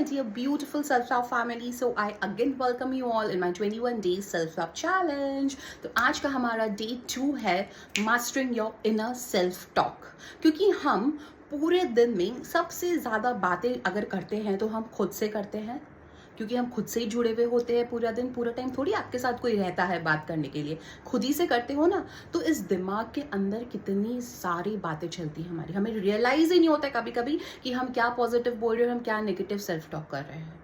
my dear beautiful self-love family. So I again welcome you all in my 21 days self-love challenge. तो आज का हमारा day 2 है mastering your inner self talk. क्योंकि हम पूरे दिन में सबसे ज़्यादा बातें अगर करते हैं तो हम खुद से करते हैं, क्योंकि हम खुद से ही जुड़े हुए होते हैं पूरा दिन। पूरा टाइम थोड़ी आपके साथ कोई रहता है बात करने के लिए, खुद ही से करते हो ना। तो इस दिमाग के अंदर कितनी सारी बातें चलती हैं हमारी, हमें रियलाइज ही नहीं होता है कभी कभी कि हम क्या पॉजिटिव बोल रहे हैं, हम क्या नेगेटिव सेल्फ टॉक कर रहे हैं,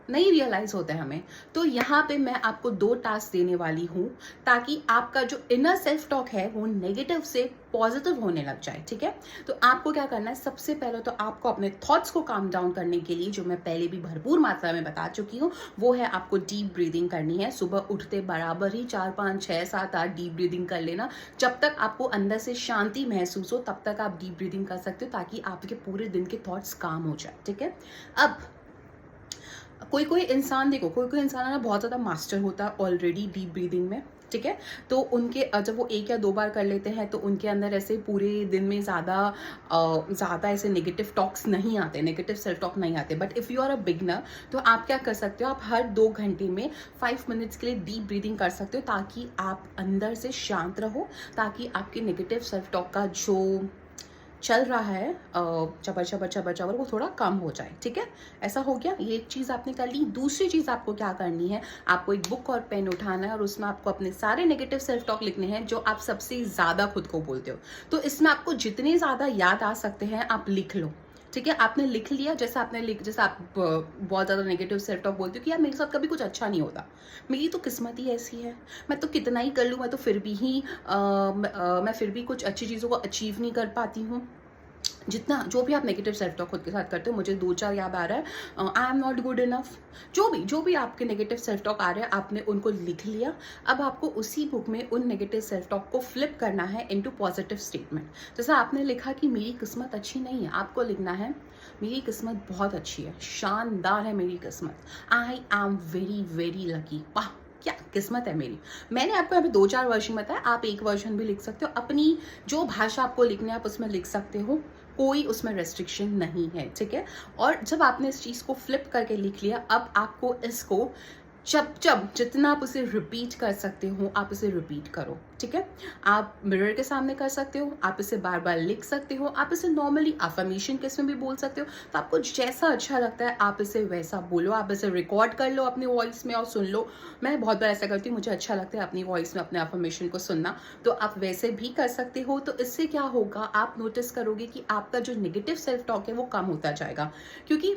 नहीं रियलाइज होता है हमें। तो यहाँ पे मैं आपको 2 टास्क देने वाली हूँ ताकि आपका जो इनर सेल्फ टॉक है वो नेगेटिव से पॉजिटिव होने लग जाए। ठीक है, तो आपको क्या करना है, सबसे पहले तो आपको अपने थॉट्स को काम डाउन करने के लिए, जो मैं पहले भी भरपूर मात्रा में बता चुकी हूँ, वो है आपको डीप ब्रीदिंग करनी है। सुबह उठते बराबर ही 4 5 6 7 8 डीप ब्रीदिंग कर लेना। जब तक आपको अंदर से शांति महसूस हो तब तक आप डीप ब्रीदिंग कर सकते हो, ताकि आपके पूरे दिन के थॉट्स काम हो जाए। ठीक है, अब कोई इंसान देखो, कोई इंसान ना बहुत ज़्यादा मास्टर होता है ऑलरेडी डीप ब्रीदिंग में। ठीक है, तो उनके जब वो 1 या 2 बार कर लेते हैं तो उनके अंदर ऐसे पूरे दिन में ज़्यादा ऐसे नेगेटिव टॉक्स नहीं आते, नेगेटिव सेल्फ टॉक नहीं आते। But if you are a beginner तो आप क्या कर सकते हो, आप हर 2 घंटे में 5 मिनट्स के लिए डीप ब्रीदिंग कर सकते हो, ताकि आप अंदर से शांत रहो, ताकि आपके नेगेटिव सेल्फ टॉक का जो चल रहा है चबर चबर चबर चबर वो थोड़ा कम हो जाए। ठीक है, ऐसा हो गया, ये एक चीज़ आपने कर ली। दूसरी चीज़ आपको क्या करनी है, आपको एक बुक और पेन उठाना है और उसमें आपको अपने सारे नेगेटिव सेल्फ टॉक लिखने हैं जो आप सबसे ज़्यादा खुद को बोलते हो। तो इसमें आपको जितने ज़्यादा याद आ सकते हैं आप लिख लो। ठीक है, आपने लिख लिया, जैसे आप बहुत ज़्यादा नेगेटिव सेल्फ टॉक बोलते हो कि यार मेरे साथ कभी कुछ अच्छा नहीं होता, मेरी तो किस्मत ही ऐसी है, मैं तो कितना ही कर लूँ, मैं तो फिर भी मैं फिर भी कुछ अच्छी चीज़ों को अचीव नहीं कर पाती हूँ। जितना जो भी आप नेगेटिव सेल्फ टॉक खुद के साथ करते हो, मुझे 2-4 याद आ रहा है, I am not good enough, जो भी आपके नेगेटिव सेल्फ टॉक आ रहे हैं आपने उनको लिख लिया। अब आपको उसी बुक में उन नेगेटिव सेल्फ टॉक को फ्लिप करना है इनटू पॉजिटिव स्टेटमेंट। जैसे आपने लिखा कि मेरी किस्मत अच्छी नहीं है, आपको लिखना है मेरी किस्मत बहुत अच्छी है, शानदार है मेरी किस्मत, I am very very lucky, वाह क्या किस्मत है मेरी। मैंने आपको यहाँ पे 2-4 वर्जन बताया, आप एक वर्जन भी लिख सकते हो, अपनी जो भाषा आपको लिखनी है आप उसमें लिख सकते हो, कोई उसमें रेस्ट्रिक्शन नहीं है। ठीक है, और जब आपने इस चीज़ को फ्लिप करके लिख लिया, अब आपको इसको जब जितना आप उसे रिपीट कर सकते हो आप उसे रिपीट करो। ठीक है, आप मिरर के सामने कर सकते हो, आप इसे बार बार लिख सकते हो, आप इसे नॉर्मली अफर्मेशन केस में भी बोल सकते हो। तो आपको जैसा अच्छा लगता है आप इसे वैसा बोलो, आप इसे रिकॉर्ड कर लो अपनी वॉइस में और सुन लो। मैं बहुत बार ऐसा करती हूँ, मुझे अच्छा लगता है अपनी वॉइस में अपने अफर्मेशन को सुनना, तो आप वैसे भी कर सकते हो। तो इससे क्या होगा, आप नोटिस करोगे कि आपका जो नेगेटिव सेल्फ टॉक है वो कम होता जाएगा। क्योंकि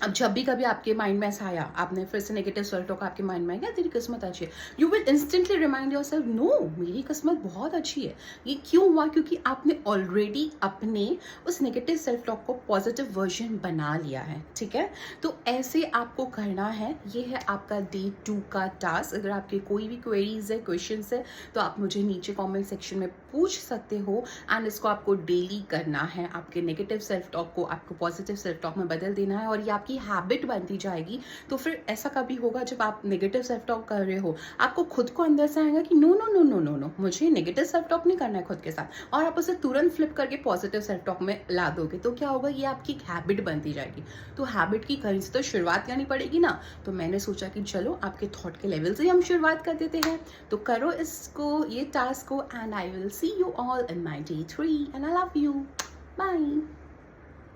अब जब भी कभी आपके माइंड में ऐसा आया, आपने फिर से नेगेटिव सेल्फ टॉक आपके माइंड में आया, तेरी किस्मत अच्छी है, you will instantly remind yourself, no मेरी किस्मत बहुत अच्छी है। ये क्यों हुआ, क्योंकि आपने ऑलरेडी अपने उस नेगेटिव सेल्फ टॉक को पॉजिटिव वर्जन बना लिया है। ठीक है, तो ऐसे आपको करना है। ये है आपका डे 2 का टास्क। अगर आपके कोई भी क्वेरीज है, क्वेश्चन है, तो आप मुझे नीचे कॉमेंट सेक्शन में पूछ सकते हो। एंड इसको आपको डेली करना है, आपके नेगेटिव सेल्फ टॉक को आपको पॉजिटिव सेल्फ टॉक में बदल देना है, और ये की हैबिट बनती जाएगी। तो फिर ऐसा कभी होगा जब आप नेगेटिव सेल्फ टॉक कर रहे हो, आपको खुद को अंदर से आएगा कि no no no no no no, मुझे नेगेटिव सेल्फ टॉक नहीं करना है खुद के साथ, और आप उसे तुरंत फ्लिप करके पॉजिटिव सेल्फ टॉक में ला दोगे। तो क्या होगा, ये आपकी हैबिट बनती जाएगी। तो हैबिट की कहीं से तो शुरुआत करनी पड़ेगी ना। तो मैंने सोचा कि चलो आपके थॉट के लेवल से हम शुरुआत कर देते हैं। तो करो इसको, ये टास्क को, and I will see you all in my day 3 and I love you, bye.